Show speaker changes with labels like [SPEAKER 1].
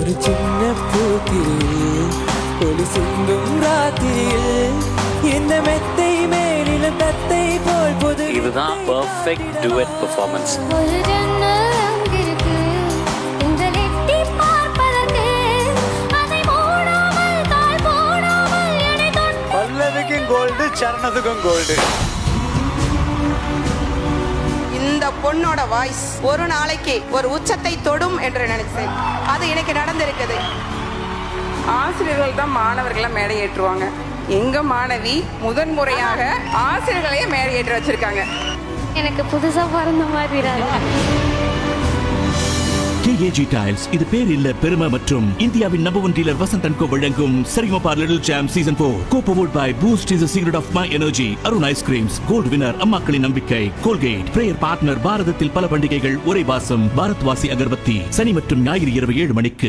[SPEAKER 1] ஒரு சின்ன பூத்திரியில் ஒளி சிந்தும் ராத்திரியில் இந்த மெத்தை மேலிலும் தத்தை போல் பொது.
[SPEAKER 2] இதுதான் பெர்ஃபெக்ட் டுவெட் பெர்ஃபார்மன்ஸ். பல்லவிக்கும் கோல்டு, சரணத்துக்கும் கோல்டு.
[SPEAKER 3] இந்த பொண்ணோட வாய்ஸ் ஒரு நாளைக்கு ஒரு உச்சத்தை தொடும் என்று நினைச்சேன். அது எனக்கு நடந்திருக்குது. ஆசிரியர்கள் தான் மாணவர்களை மேடை ஏற்றுவாங்க. எங்க மாணவி முதன் முறையாக ஆசிரியர்களையே மேடை ஏற்றி வச்சிருக்காங்க.
[SPEAKER 4] எனக்கு புதுசா பிறந்த மாதிரி.
[SPEAKER 5] KAG டைல்ஸ் இது பேர் இல்ல பெருமை மற்றும் இந்தியாவின் நம்பர் 1 டீலர் வசந்த் & கோ வழங்கும் Sa Re Ga Ma Pa little champ season 4 co-powered by Boost is the secret of my energy, Arun ice creams, gold winner அம்மாக்களின் நம்பிக்கை, கோல்கேட், பிரேயர் பார்ட்னர், பாரதத்தில் பல பண்டிகைகள் ஒரே வாசம், பாரத்வாசி அகர்பத்தி, சனி மற்றும் ஞாயிறு இரவு 7 மணிக்கு.